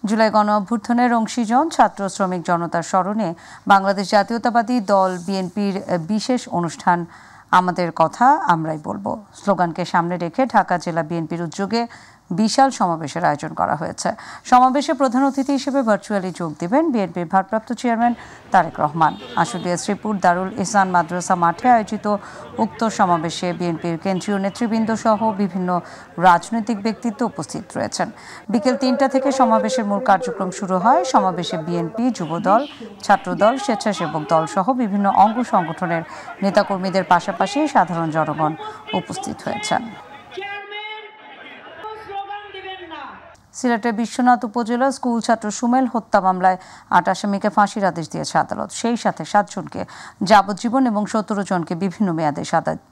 জুলাই গণ অভ্যুত্থানের অংশীজন ছাত্র শ্রমিক জনতার স্মরণে বাংলাদেশ জাতীয়তাবাদী দল বিএনপির বিশেষ অনুষ্ঠান আমাদের কথা আমরাই বলবো স্লোগানকে সামনে রেখে ঢাকা জেলা বিএনপির উদ্যোগে বিশাল সমাবেশের আয়োজন করা হয়েছে। সমাবেশে প্রধান অতিথি হিসেবে ভার্চুয়ালি যোগ দেবেন বিএনপির ভারপ্রাপ্ত চেয়ারম্যান তারেক রহমান। আশুলিয়া শ্রীপুর দারুল ইহসান মাদ্রাসা মাঠে আয়োজিত উক্ত সমাবেশে বিএনপির কেন্দ্রীয় নেতৃবৃন্দ সহ বিভিন্ন রাজনৈতিক ব্যক্তিত্ব উপস্থিত রয়েছেন। বিকেল ৩টা থেকে সমাবেশের মূল কার্যক্রম শুরু হয়। সমাবেশে বিএনপি, যুবদল, ছাত্রদল, স্বেচ্ছাসেবক দল সহ বিভিন্ন অঙ্গ সংগঠনের নেতাকর্মীদের পাশাপাশি সাধারণ জনগণ উপস্থিত হয়েছেন। সিলেটের বিশ্বনাথ উপজেলা স্কুল ছাত্র সুমেল হত্যা মামলায় ৮ আসামিকে ফাঁসির আদেশ দিয়েছে আদালত। সেই সাথে 7 জনকে যাবজ্জীবন এবং 17 জনকে বিভিন্ন মেয়াদে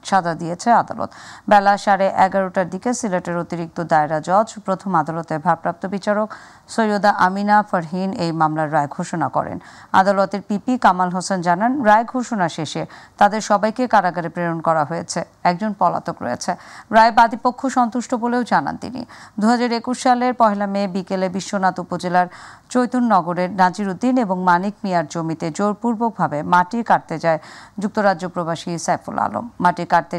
সাজা দিয়েছে আদালত। বেলা 11:30টার দিকে সিলেটের অতিরিক্ত দায়রা জজ প্রথম আদালতের ভারপ্রাপ্ত বিচারক সৈয়দা আমিনা ফারহিন এই মামলার রায় ঘোষণা করেন। আদালতের পিপি কামাল হোসেন জানান, রায় ঘোষণা শেষে তাদের সবাইকে কারাগারে প্রেরণ করা হয়েছে। একজন পলাতক রয়েছে। রায় বাদীপক্ষ সন্তুষ্ট বলেও জানান তিনি। 2021 সালের 1 মে বিকেলে বিশ্বনাথ উপজেলার চৈতন্যনগরের নাজির উদ্দিন এবং মানিক মিয়ার জমিতে জোরপূর্বকভাবে মাটি কাটতে যায় যুক্তরাজ্য প্রবাসী সাইফুল আলম। মাটি কাটতে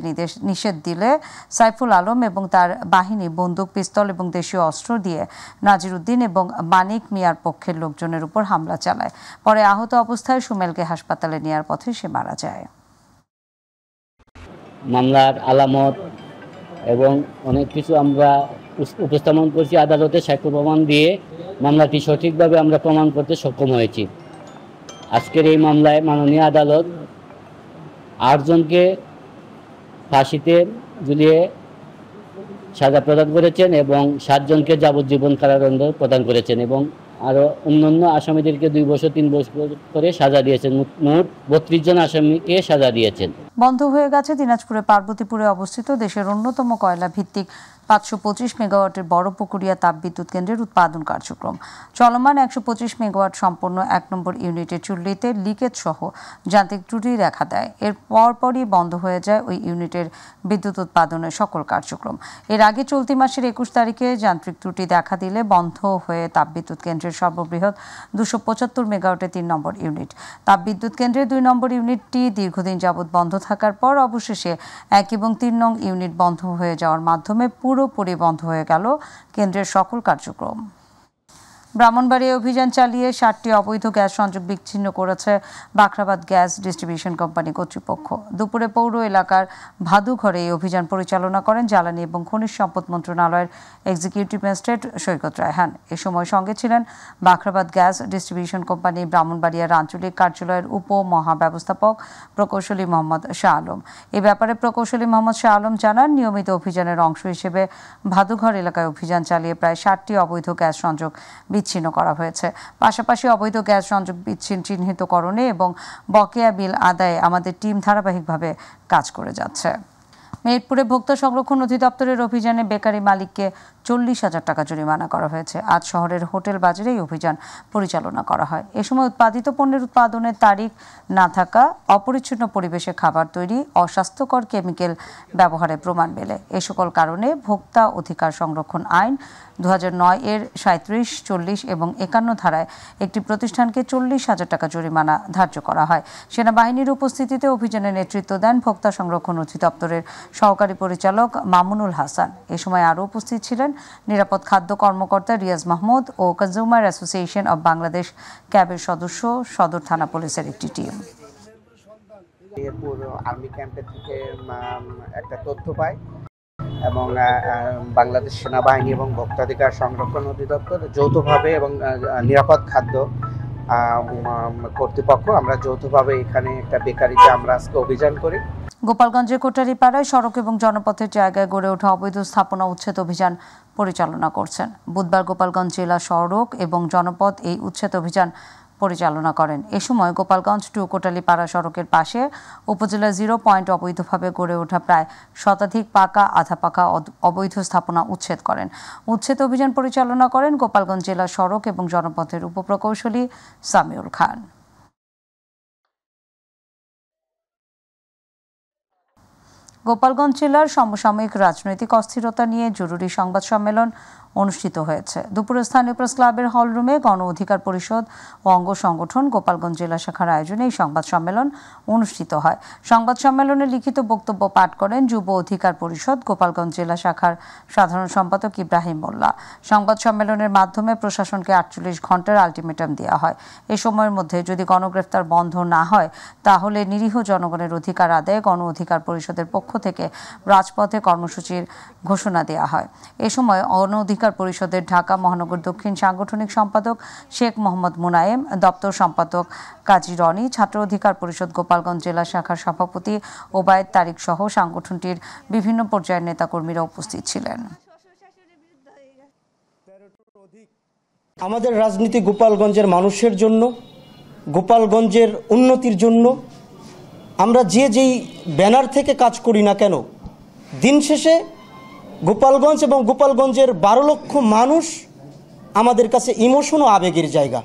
নিষেধ দিলে সাইফুল আলম এবং তার বাহিনী বন্দুক, পিস্তল এবং দেশীয় অস্ত্র দিয়ে নাজির উদ্দিন এবং মানিক মিয়ার পক্ষের লোকজনের উপর হামলা চালায়। পরে আহত অবস্থায় সুমেলকে হাসপাতালে নেওয়ার পথে সে মারা যায়। মামলার আলামত এবং অনেক কিছু আমরা উপস্থাপন করছি আদালতে, সাক্ষ্য প্রমাণ দিয়ে মামলাটি সঠিকভাবে আমরা প্রমাণ করতে সক্ষম হয়েছি। আজকের এই মামলায় মাননীয় আদালত 8 জনকে ফাঁসিতে ঝুলিয়ে সাজা প্রদান করেছেন এবং 7 জনকে যাবজ্জীবন কারাদণ্ড প্রদান করেছেন এবং আরও অন্যান্য আসামিদেরকে 2 বছর 3 বছর করে সাজা দিয়েছেন। মোট 32 জন আসামিকে সাজা দিয়েছেন। বন্ধ হয়ে গেছে দিনাজপুরের পার্বতীপুরে অবস্থিত দেশের অন্যতম কয়লা ভিত্তিক 525 মেগাওয়াটের বড় পুকুরিয়া তাপবিদ্যুৎ কেন্দ্রের উৎপাদন কার্যক্রম। চলমান 125 মেগাওয়াট সম্পন্ন 1 নম্বর ইউনিটের চুল্লিতে লিকেজ সহ যান্ত্রিক ত্রুটি দেখা দেয়। এর পরপরই বন্ধ হয়ে যায় ওই ইউনিটের বিদ্যুৎ উৎপাদনের সকল কার্যক্রম। এর আগে চলতি মাসের 21 তারিখে যান্ত্রিক ত্রুটি দেখা দিলে বন্ধ হয়ে তাপবিদ্যুৎ কেন্দ্রের সর্ববৃহৎ 275 মেগাওয়াটের 3 নম্বর ইউনিট। তাপবিদ্যুৎ কেন্দ্রের 2 নম্বর ইউনিটটি দীর্ঘদিন যাবৎ বন্ধ থাকার পর অবশেষে 1 এবং 3 নং ইউনিট বন্ধ হয়ে যাওয়ার মাধ্যমে পুরোপুরি বন্ধ হয়ে গেল কেন্দ্রের সকল কার্যক্রম। ব্রাহ্মণবাড়িয়ায় অভিযান চালিয়ে 60টি অবৈধ গ্যাস সংযোগ বিচ্ছিন্ন করেছে বাখরাবাদ গ্যাস ডিস্ট্রিবিউশন কোম্পানি কর্তৃপক্ষ। দুপুরে পৌর এলাকার ভাদুঘরে এই অভিযান পরিচালনা করেন জ্বালানি এবং খনিজ সম্পদ মন্ত্রণালয়ের এক্সিকিউটিভ ম্যাজিস্ট্রেট সৈকত রায়হান। এ সময় সঙ্গে ছিলেন বাখরাবাদ গ্যাস ডিস্ট্রিবিউশন কোম্পানি ব্রাহ্মণবাড়িয়ার আঞ্চলিক কার্যালয়ের উপমহাব্যবস্থাপক প্রকৌশলী মোহাম্মদ শাহ আলম। এ ব্যাপারে প্রকৌশলী মোহাম্মদ শাহ আলম জানান, নিয়মিত অভিযানের অংশ হিসেবে ভাদুঘর এলাকায় অভিযান চালিয়ে প্রায় 60টি অবৈধ গ্যাস সংযোগ বিচ্ছিন্ন করা হয়েছে। পাশাপাশি অবৈধ গ্যাস সংযোগ চিহ্নিতকরণে এবং বকেয়া বিল আদায়ে আমাদের টিম ধারাবাহিকভাবে কাজ করে যাচ্ছে। মেহেরপুরে ভোক্তা সংরক্ষণ অধিদপ্তরের অভিযানে বেকারি মালিককে 40,000 টাকা জরিমানা করা হয়েছে। আজ শহরের হোটেল বাজারে এই অভিযান পরিচালনা করা হয়। এ সময় উৎপাদিত পণ্যের উৎপাদনের তারিখ না থাকা, অপরিচ্ছন্ন পরিবেশে খাবার তৈরি, অস্বাস্থ্যকর কেমিক্যাল ব্যবহারের প্রমাণ মেলে। এ সকল কারণে ভোক্তা অধিকার সংরক্ষণ আইন 2009 এর 37, 40 এবং 51 ধারায় একটি প্রতিষ্ঠানকে 40,000 টাকা জরিমানা ধার্য করা হয়। সেনাবাহিনীর উপস্থিতিতে অভিযানে নেতৃত্ব দেন ভোক্তা সংরক্ষণ অধিদপ্তরের সহকারী পরিচালক মামুনুল হাসান। এ সময় আরও উপস্থিত ছিলেন নিরাপদ খাদ্য কর্মকর্তা রিয়াজ মাহমুদ ও কনজিউমার অ্যাসোসিয়েশন অব বাংলাদেশ ক্যাবের সদস্য, সদর থানা পুলিশের একটি টিম। আর্মি ক্যাম্পের থেকে একটা তথ্য পাই এবং বাংলাদেশ সেনাবাহিনী এবং ভোক্তাধিকার সংরক্ষণ অধিদপ্তর যৌথভাবে এবং নিরাপদ খাদ্য কর্তৃপক্ষ আমরা যৌথভাবে এখানে একটা বেকারিতে আমরা আজকে অভিযান করি। গোপালগঞ্জের কোটালীপাড়ায় সড়ক এবং জনপথের জায়গায় গড়ে ওঠা অবৈধ স্থাপনা উচ্ছেদ অভিযান পরিচালনা করছেন। বুধবার গোপালগঞ্জ জেলা সড়ক এবং জনপথ এই উচ্ছেদ অভিযান পরিচালনা করেন। এ সময় গোপালগঞ্জ টু কোটালীপাড়া সড়কের পাশে উপজেলা 0 পয়েন্ট অবৈধভাবে গড়ে ওঠা প্রায় শতাধিক পাকা, আধা পাকা অবৈধ স্থাপনা উচ্ছেদ করেন। উচ্ছেদ অভিযান পরিচালনা করেন গোপালগঞ্জ জেলা সড়ক এবং জনপথের উপপ্রকৌশলী সামিউল খান। গোপালগঞ্জ জেলার সমসাময়িক রাজনৈতিক অস্থিরতা নিয়ে জরুরি সংবাদ সম্মেলন অনুষ্ঠিত হয়েছে। দুপুরে স্থানীয় প্রেস ক্লাবের হলরুমে গণ অধিকার পরিষদ ও অঙ্গ সংগঠন গোপালগঞ্জ জেলা শাখার আয়োজনে এই সংবাদ সম্মেলন অনুষ্ঠিত হয়। সংবাদ সম্মেলনে লিখিত বক্তব্য পাঠ করেন যুব অধিকার পরিষদ গোপালগঞ্জ জেলা শাখার সাধারণ সম্পাদক ইব্রাহিম মোল্লা। সংবাদ সম্মেলনের মাধ্যমে প্রশাসনকে 48 ঘন্টার আলটিমেটাম দেওয়া হয়। এ সময়ের মধ্যে যদি গণগ্রেফতার বন্ধ না হয় তাহলে নিরীহ জনগণের অধিকার আদায়ে গণ অধিকার পরিষদের পক্ষ থেকে রাজপথে কর্মসূচির ঘোষণা দেওয়া হয়। এ সময় গণ অধিকার পরিষদের ঢাকা মহানগর দক্ষিণ সাংগঠনিক সম্পাদক শেখ মোহাম্মদ মুনায়েম, দপ্তর সম্পাদক কাজী রনি, ছাত্র অধিকার পরিষদ গোপালগঞ্জ জেলা শাখার সভাপতি ওবায়েদ তারিক সহ সংগঠনটির বিভিন্ন পর্যায়ের নেতাকর্মীরা উপস্থিত ছিলেন। আমাদের রাজনীতি গোপালগঞ্জের মানুষের জন্য, গোপালগঞ্জের উন্নতির জন্য। আমরা যেই ব্যানার থেকে কাজ করি না কেন, দিন শেষে গোপালগঞ্জ এবং গোপালগঞ্জের 12 লক্ষ মানুষ আমাদের কাছে ইমোশন ও আবেগের জায়গা।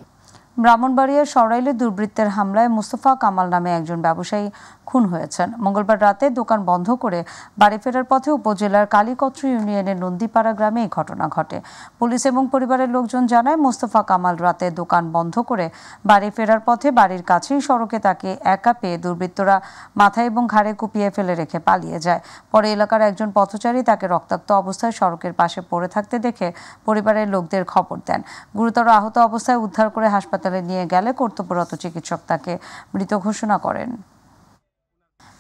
ব্রাহ্মণবাড়িয়ার সরাইলে দুর্বৃত্তের হামলায় মুস্তফা কামাল নামে একজন ব্যবসায়ী খুন হয়েছেন। মঙ্গলবার রাতে দোকান বন্ধ করে বাড়ি ফেরার পথে উপজেলার কালীকত্র ইউনিয়নের নন্দীপাড়া গ্রামে এই ঘটনা ঘটে। পুলিশ এবং পরিবারের লোকজন জানায়, মুস্তফা কামাল রাতে দোকান বন্ধ করে বাড়ি ফেরার পথে বাড়ির কাছেই সড়কে তাকে একা পেয়ে দুর্বৃত্তরা মাথায় এবং ঘাড়ে কুপিয়ে ফেলে রেখে পালিয়ে যায়। পরে এলাকার একজন পথচারী তাকে রক্তাক্ত অবস্থায় সড়কের পাশে পড়ে থাকতে দেখে পরিবারের লোকদের খবর দেন। গুরুতর আহত অবস্থায় উদ্ধার করে হাসপাতালে নিয়ে গেলে কর্তব্যরত চিকিৎসক তাকে মৃত ঘোষণা করেন।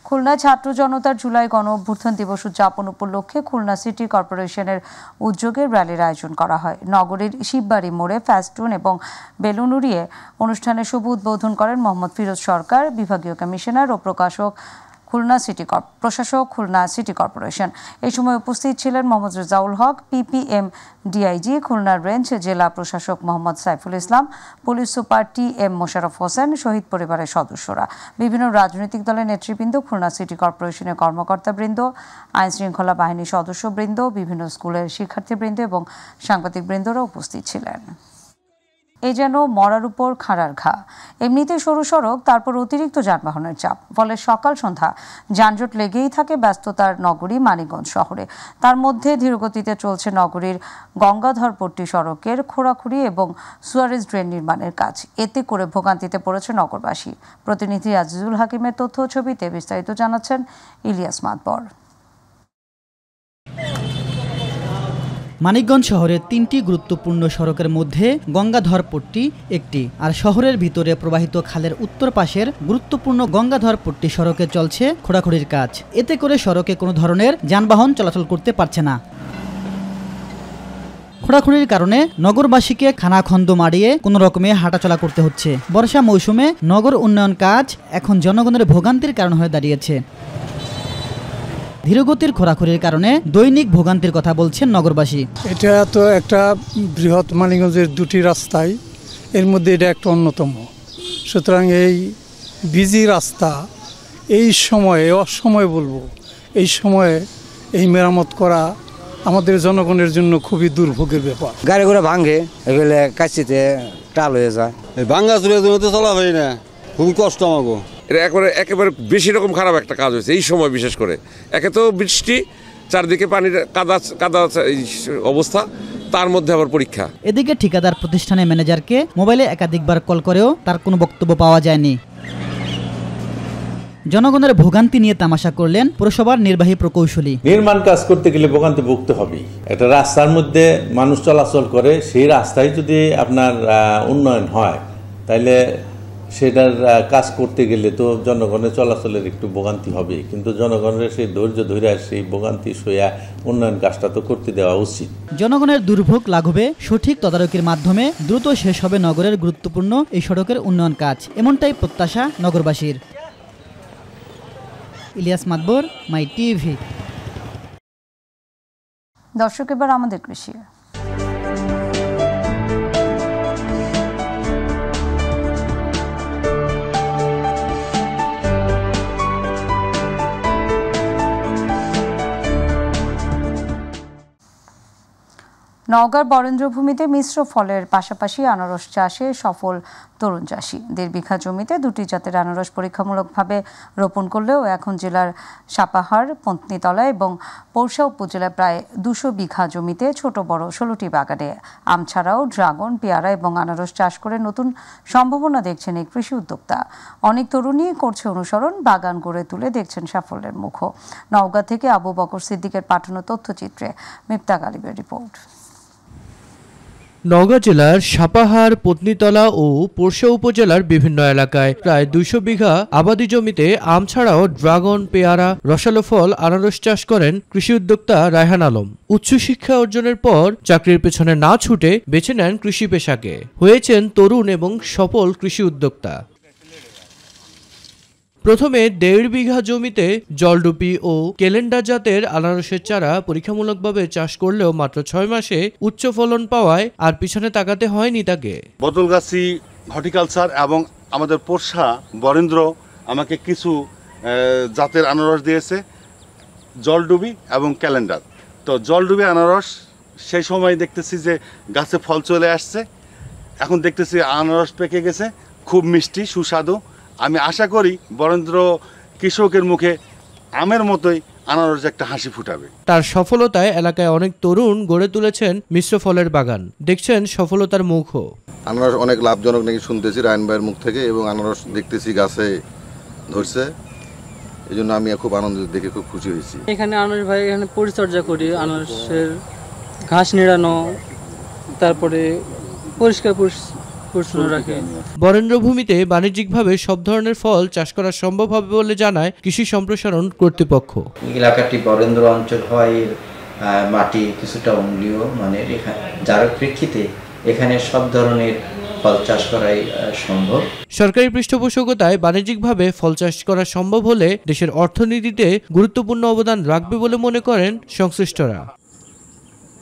খুলনায় ছাত্র জনতার জুলাই গণ অভ্যুত্থান দিবস উদযাপন উপলক্ষে খুলনা সিটি কর্পোরেশনের উদ্যোগে র্যালির আয়োজন করা হয়। নগরীর শিববাড়ি মোড়ে ফেস্টুন এবং বেলুন উড়িয়ে অনুষ্ঠানের শুভ উদ্বোধন করেন মোহাম্মদ ফিরোজ সরকার, বিভাগীয় কমিশনার ও প্রশাসক খুলনা সিটি কর্পোরেশন। এই সময় উপস্থিত ছিলেন মোহাম্মদ রেজাউল হক, পিপিএম ডিআইজি, খুলনার রেঞ্জ জেলা প্রশাসক Mohammad Saiful Islam, police super T M. Mosharraf Hossain, শহীদ পরিবারের সদস্যরা, বিভিন্ন রাজনৈতিক দলের নেতৃবৃন্দ, খুলনা সিটি কর্পোরেশনের কর্মকর্তাবৃন্দ, আইন শৃঙ্খলা বাহিনীর সদস্যবৃন্দ, বিভিন্ন স্কুলের শিক্ষার্থীবৃন্দ এবং সাংবাদিকবৃন্দরা উপস্থিত ছিলেন। এ যেন মরার উপর খাড়ার ঘা। এমনিতে সরু সড়ক, তারপর অতিরিক্ত যানবাহনের চাপ, ফলে সকাল সন্ধ্যা যানজট লেগেই থাকে ব্যস্ততার নগরী মানিকগঞ্জ শহরে। তার মধ্যে ধীরগতিতে চলছে নগরীর গঙ্গাধরপট্টি সড়কের খোঁড়াখুঁড়ি এবং সুয়ারেজ ড্রেন নির্মাণের কাজ। এতে করে ভোগান্তিতে পড়েছে নগরবাসী। প্রতিনিধি আজিজুল হাকিমের তথ্য ছবিতে বিস্তারিত জানাচ্ছেন ইলিয়াস মাতবর। মানিকগঞ্জ শহরের 3টি গুরুত্বপূর্ণ সড়কের মধ্যে গঙ্গাধরপট্টি একটি, আর শহরের ভিতরে প্রবাহিত খালের উত্তর পাশের গুরুত্বপূর্ণ গঙ্গাধরপট্টি সড়কে চলছে খোঁড়াখুঁড়ির কাজ। এতে করে সড়কে কোনো ধরনের যানবাহন চলাচল করতে পারছে না। খোঁড়াখুঁড়ির কারণে নগরবাসীকে খানাখন্দ মারিয়ে কোনো রকমে হাঁটাচলা করতে হচ্ছে। বর্ষা মৌসুমে নগর উন্নয়ন কাজ এখন জনগণের ভোগান্তির কারণ হয়ে দাঁড়িয়েছে। ধীরগতির খোঁড়াখুঁড়ির কারণে দৈনিক ভোগান্তির কথা বলছেন নগরবাসী। এটা তো একটা বৃহৎ মানিকগঞ্জের 2টি রাস্তায়, এর মধ্যে এটা একটা অন্যতম। সুতরাং এই বিজি রাস্তা এই সময়ে, অসময়ে বলবো, এই সময়ে এই মেরামত করা আমাদের জনগণের জন্য খুবই দুর্ভোগের ব্যাপার। গাড়ি ঘোড়া ভাঙে, এগুলো কাছিতে টাল হয়ে যায়, ভাঙ্গা চুরিয়া জমিতে চলা হয় না, খুবই কষ্ট আমাকে। এটা একেবারে বেশি রকম খারাপ একটা কাজ হয়েছে এই সময়, বিশেষ করে একে তো বৃষ্টি, চারদিকে পানির কাদা অবস্থা, তার মধ্যে আবার পরীক্ষা। এদিকে ঠিকাদার প্রতিষ্ঠানের ম্যানেজারকে মোবাইলে একাধিকবার কল করেও তার কোনো বক্তব্য পাওয়া যায়নি। জনগণের ভোগান্তি নিয়ে তামাশা করলেন পৌরসভার নির্বাহী প্রকৌশলী। নির্মাণ কাজ করতে গেলে ভোগান্তি ভুগতে হবে। একটা রাস্তার মধ্যে মানুষ চলাচল করে, সেই রাস্তায় যদি আপনার উন্নয়ন হয় তাহলে সেটার কাজ করতে গেলে তো জনগণের চলাচলের একটু ভোগান্তি হবে, কিন্তু জনগণের সেই ধৈর্য ধরে সেই ভোগান্তি সইয়া উন্নয়ন কাজটা তো করতে দেওয়া উচিত। জনগণের দুর্ভোগ লাঘবে সঠিক তদারকির মাধ্যমে দ্রুত শেষ হবে নগরের গুরুত্বপূর্ণ এই সড়কের উন্নয়ন কাজ, এমনটাই প্রত্যাশা নগরবাসীর। ইলিয়াস মাতবর, মাই টিভি। দর্শক, এবার আমাদের কৃষি। নওগাঁর বরেন্দ্রভূমিতে মিশ্র ফলের পাশাপাশি আনারস চাষে সফল তরুণ চাষি। 1.5 বিঘা জমিতে 2টি জাতের আনারস পরীক্ষামূলকভাবে রোপণ করলেও এখন জেলার সাপাহার, পত্নীতলা এবং পৌরসা উপজেলায় প্রায় 200 বিঘা জমিতে ছোট বড় 16টি বাগানে আম ছাড়াও ড্রাগন, পেয়ারা এবং আনারস চাষ করে নতুন সম্ভাবনা দেখছেন এই কৃষি উদ্যোক্তা। অনেক তরুণী করছে অনুসরণ, বাগান গড়ে তুলে দেখছেন সাফল্যের মুখ। নওগাঁ থেকে আবু বকর সিদ্দিকের পাঠানো তথ্যচিত্রে মিফতা গালিবের রিপোর্ট। নওগাঁ জেলার সাপাহার, পত্নীতলা ও পৌরসা উপজেলার বিভিন্ন এলাকায় প্রায় 200 বিঘা আবাদি জমিতে আম ছাড়াও ড্রাগন, পেয়ারা, রসালো ফল, আনারস চাষ করেন কৃষি উদ্যোক্তা রায়হান আলম। উচ্চশিক্ষা অর্জনের পর চাকরির পেছনে না ছুটে বেছে নেন কৃষি পেশাকে। হয়েছেন তরুণ এবং সফল কৃষি উদ্যোক্তা। প্রথমে 1.5 বিঘা জমিতে জলডুপি ও ক্যালেন্ডার জাতের আনারসের চারা পরীক্ষামূলকভাবে চাষ করলেও মাত্র 6 মাসে উচ্চ ফলন পাওয়ায় আর পিছনে তাকাতে হয়নি তাকে। বদলগাছি হর্টিকালচার এবং আমাদের পোরশা বরেন্দ্র আমাকে কিছু জাতের আনারস দিয়েছে, জলডুবি এবং ক্যালেন্ডার। তো জলডুবি আনারস সেই সময় দেখতেছি যে গাছে ফল চলে আসছে, এখন দেখতেছি আনারস পেকে গেছে, খুব মিষ্টি সুস্বাদু। আমি আশা করি বরেন্দ্র কৃষকের মুখে আমের মতোই আনারস একটা হাসি ফুটাবে। তার সফলতায় এলাকায় অনেক তরুণ গড়ে তুলেছেন মিশ্র ফলের বাগান, দেখছেন সফলতার মুখও। আনারস অনেক লাভজনক নাকি শুনতেছি রায়ন ভাইয়ের মুখ থেকে, এবং আনারস দেখতেছি গাছে ধরছে, এই জন্য আমি খুব আনন্দিত, দেখে খুব খুশি হয়েছি। এখানে আনারস ভাই এখানে পরিচর্যা করি, আনারসের ঘাস নিড়ানো, তারপরে পরিষ্কার পরিচ্ছন্ন রাখে। বরেন্দ্রভূমিতে বাণিজ্যিকভাবে সব ধরনের ফল চাষ করা সম্ভব হবে বলে জানায় কৃষি সম্প্রসারণ কর্তৃপক্ষ। এলাকাটি বরেন্দ্র অঞ্চল হয়, মাটি কিছুটা অম্লীয় মানের, যার প্রেক্ষিতে এখানে সব ধরনের ফল চাষ করাই সম্ভব। সরকারি পৃষ্ঠপোষকতায় বাণিজ্যিকভাবে ফল চাষ করা সম্ভব হলে দেশের অর্থনীতিতে গুরুত্বপূর্ণ অবদান রাখবে বলে মনে করেন সংশ্লিষ্টরা।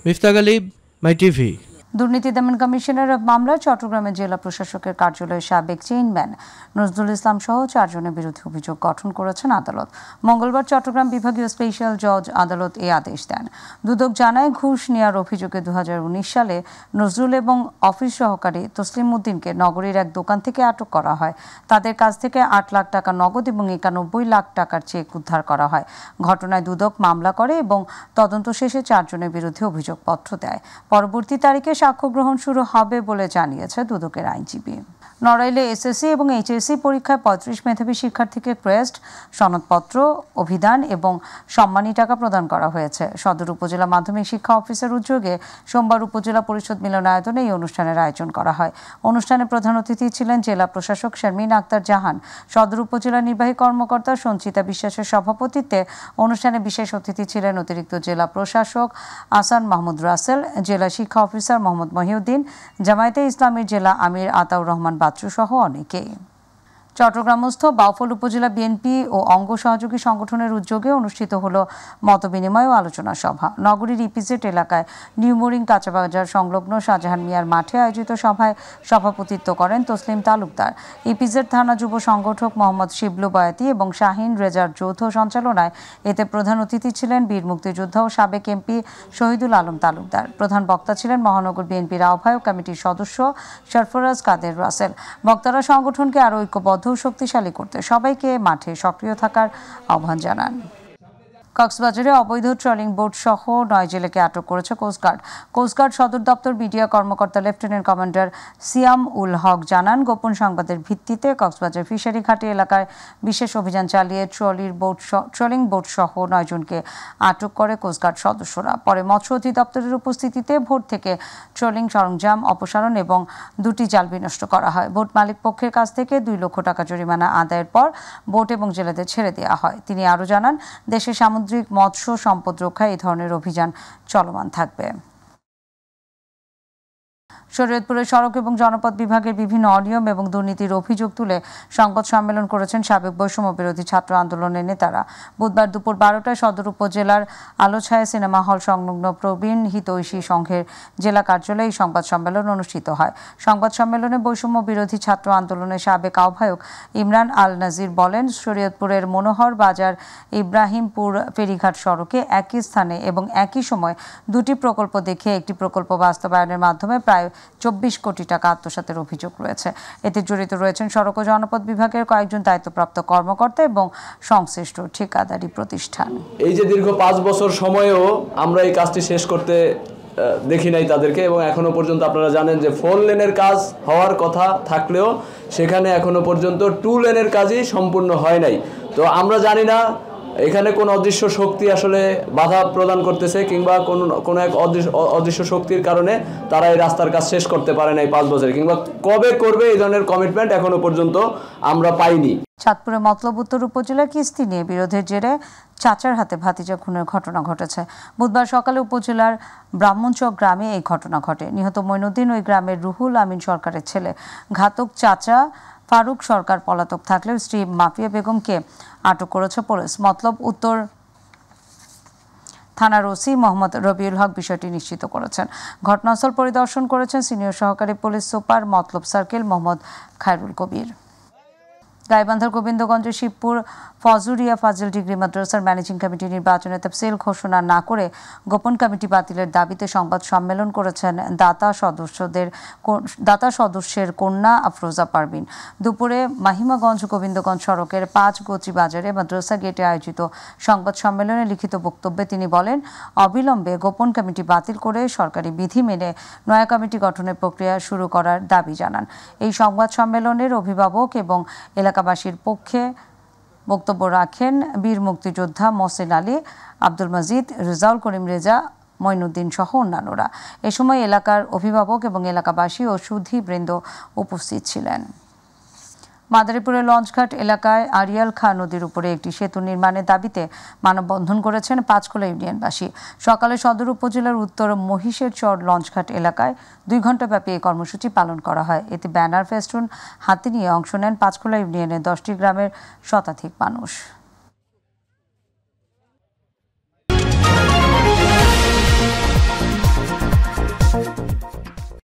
মিফতা গালিব, মাই টিভি। দুর্নীতি দমন কমিশনের মামলায় চট্টগ্রামের জেলা প্রশাসকের কার্যালয়ের সাবেক চেইনম্যান নজরুল ইসলাম সহ 4 জনের বিরুদ্ধে অভিযোগ গঠন করেছেন আদালত। মঙ্গলবার চট্টগ্রাম বিভাগীয় স্পেশাল জজ আদালত এই আদেশ দেন। দুদক জানায়, ঘুষ নেওয়ার অভিযোগে 2019 সালে নজরুল এবং অফিস সহকারী তসলিম উদ্দিনকে নগরীর এক দোকান থেকে আটক করা হয়। তাদের কাছ থেকে 8 লাখ টাকা নগদ এবং 91 লাখ টাকার চেক উদ্ধার করা হয়। ঘটনায় দুদক মামলা করে এবং তদন্ত শেষে 4 জনের বিরুদ্ধে অভিযোগপত্র দেয়। পরবর্তী তারিখে সাক্ষ্য গ্রহণ শুরু হবে বলে জানিয়েছে দুদকের আইনজীবী। নড়াইলে এসএসসি এবং এইচএসসি পরীক্ষায় 35 মেধাবী শিক্ষার্থীকে ক্রেস্ট, সনদপত্র, অভিধান এবং সম্মানী টাকা প্রদান করা হয়েছে। সদর উপজেলা মাধ্যমিক শিক্ষা অফিসের উদ্যোগে সোমবার উপজেলা পরিষদ মিলনায়তনে এই অনুষ্ঠানের আয়োজন করা হয়। অনুষ্ঠানে প্রধান অতিথি ছিলেন জেলা প্রশাসক শারমিন আক্তার জাহান। সদর উপজেলা নির্বাহী কর্মকর্তা সঞ্চিতা বিশ্বাসের সভাপতিত্বে অনুষ্ঠানে বিশেষ অতিথি ছিলেন অতিরিক্ত জেলা প্রশাসক আসান মাহমুদ রাসেল, জেলা শিক্ষা অফিসার মোহাম্মদ মহিউদ্দিন, জামায়াতে ইসলামীর জেলা আমির আতাউর রহমান বাচ্চু সহ অনেকেই। চট্টগ্রামস্থ বাউফল উপজেলা বিএনপি ও অঙ্গ সহযোগী সংগঠনের উদ্যোগে অনুষ্ঠিত হলো মতবিনিময় ও আলোচনা সভা। নগরীর ইপিজেড এলাকায় নিউ মোরিং কাঁচাবাজার সংলগ্ন শাহজাহান মিয়ার মাঠে আয়োজিত সভায় সভাপতিত্ব করেন তসলিম তালুকদার। ইপিজেড থানা যুব সংগঠক মোহাম্মদ শিবলু বয়াতি এবং শাহিন রেজার যৌথ সঞ্চালনায় এতে প্রধান অতিথি ছিলেন বীর মুক্তিযোদ্ধা ও সাবেক এমপি শহীদুল আলম তালুকদার। প্রধান বক্তা ছিলেন মহানগর বিএনপির আহ্বায়ক কমিটির সদস্য সরফরাজ কাদের রাসেল। বক্তারা সংগঠনকে আরও ঐক্যবদ্ধ শক্তিশালী করতে সবাইকে মাঠে সক্রিয় থাকার আহ্বান জানান। কক্সবাজারে অবৈধ ট্রলিং বোট সহ 9 জেলেকে আটক করেছে কোস্টগার্ড। কোস্টগার্ড সদর দপ্তর মিডিয়া কর্মকর্তা লেফটেন্যান্ট কমান্ডার সিয়াম উল হক জানান, গোপন সংবাদের ভিত্তিতে কক্সবাজার ফিশারি ঘাটি এলাকায় বিশেষ অভিযান চালিয়ে ট্রলিং বোট সহ 9 জনকে আটক করে কোস্টগার্ড সদস্যরা। পরে মৎস্য অধিদপ্তরের উপস্থিতিতে ভোট থেকে ট্রলিং সরঞ্জাম অপসারণ এবং 2টি জাল বিনষ্ট করা হয়। বোট মালিক পক্ষের কাছ থেকে 2 লক্ষ টাকা জরিমানা আদায়ের পর বোট এবং জেলেদের ছেড়ে দেওয়া হয়। তিনি আরও জানান, দেশের সামুদ্রিক মৎস্য সম্পদ রক্ষায় এই ধরনের অভিযান চলমান থাকবে। শরীয়তপুরে সড়ক এবং জনপথ বিভাগের বিভিন্ন অনিয়ম এবং দুর্নীতির অভিযোগ তুলে সংবাদ সম্মেলন করেছেন সাবেক বৈষম্য বিরোধী ছাত্র আন্দোলনের নেতারা। বুধবার দুপুর 12টায় সদর উপজেলার আলোছায়া সিনেমা হল সংলগ্ন প্রবীণ হিতৈষী সংঘের জেলা কার্যালয়ে এই সংবাদ সম্মেলন অনুষ্ঠিত হয়। সংবাদ সম্মেলনে বৈষম্য বিরোধী ছাত্র আন্দোলনের সাবেক আহ্বায়ক ইমরান আল নাজির বলেন, শরীয়তপুরের মনোহর বাজার ইব্রাহিমপুর ফেরিঘাট সড়কে একই স্থানে এবং একই সময় দুটি প্রকল্প দেখে একটি প্রকল্প বাস্তবায়নের মাধ্যমে প্রায় 24 কোটি টাকা আত্মসাতের অভিযোগ রয়েছে। এতে জড়িত রয়েছেন সড়ক ও জনপথ বিভাগের কয়েকজন দায়িত্বপ্রাপ্ত কর্মকর্তা এবং সংশ্লিষ্ট ঠিকাদারি প্রতিষ্ঠান। এই যে দীর্ঘ 5 বছর সময়েও আমরা এই কাজটি শেষ করতে দেখি নাই তাদেরকে, এবং এখনো পর্যন্ত আপনারা জানেন যে 4 লেনের কাজ হওয়ার কথা থাকলেও সেখানে এখনো পর্যন্ত 2 লেনের কাজই সম্পূর্ণ হয় নাই। তো আমরা জানি না এখানে কোন অদৃশ্য শক্তি আসলে বাধা প্রদান করতেছে, কিংবা কোন এক অদৃশ্য শক্তির কারণে তারা এই রাস্তার কাজ শেষ করতে পারে নাই 5 বছরে, কিংবা কবে করবে এই ধরনের কমিটমেন্ট এখনো পর্যন্ত আমরা পাইনি। চাঁদপুরে মতলব উত্তর উপজেলার কিস্তি নিয়ে বিরোধের জেরে চাচার হাতে ভাতিজা খুনের ঘটনা ঘটেছে। বুধবার সকালে উপজেলার ব্রাহ্মণচক গ্রামে এই ঘটনা ঘটে। নিহত মইনুদ্দিন ওই গ্রামের রুহুল আমিন সরকারের ছেলে। ঘাতক চাচা ফারুক সরকার পলাতক থাকলেও স্ত্রী মাফিয়া বেগমকে আটক করেছে পুলিশ। মতলব উত্তর থানার ওসি মোহাম্মদ রবিউল হক বিষয়টি নিশ্চিত করেছেন। ঘটনাস্থল পরিদর্শন করেছেন সিনিয়র সহকারী পুলিশ সুপার মতলব সার্কেল মোহাম্মদ খায়রুল কবির। গাইবান্ধার গোবিন্দগঞ্জের শিবপুর ফজুরিয়া ফাজিল ডিগ্রি মাদ্রাসার ম্যানেজিং কমিটি নির্বাচনের তফসিল ঘোষণা না করে গোপন কমিটি বাতিলের দাবিতে সংবাদ সম্মেলন করেছেন দাতা সদস্যের কন্যা আফরোজা পারভিন। দুপুরে মাহিমাগঞ্জ গোবিন্দগঞ্জ সড়কের 5 গোচি বাজারে মাদ্রাসা গেটে আয়োজিত সংবাদ সম্মেলনে লিখিত বক্তব্যে তিনি বলেন, অবিলম্বে গোপন কমিটি বাতিল করে সরকারি বিধি মেনে নয়া কমিটি গঠনের প্রক্রিয়া শুরু করার দাবি জানান। এই সংবাদ সম্মেলনের অভিভাবক এবং এলাকাবাসীর পক্ষে বক্তব্য রাখেন বীর মুক্তিযোদ্ধা মহসিন আলী, আব্দুল মজিদ, রেজাউল করিম রেজা, মইনুদ্দিন সহ অন্যান্যরা। এ সময় এলাকার অভিভাবক এবং এলাকাবাসী ও সুধীবৃন্দ উপস্থিত ছিলেন। মাদারীপুরের লঞ্চঘাট এলাকায় আরিয়াল খাঁ নদীর উপরে একটি সেতু নির্মাণের দাবিতে মানববন্ধন করেছেন পাঁচখোলা ইউনিয়নবাসী। সকালে সদর উপজেলার উত্তর মহিষের চর লঞ্চঘাট এলাকায় 2 ঘণ্টাব্যাপী এই কর্মসূচি পালন করা হয়। এতে ব্যানার ফেস্টুন হাতে নিয়ে অংশ নেন পাঁচখোলা ইউনিয়নের 10টি গ্রামের শতাধিক মানুষ।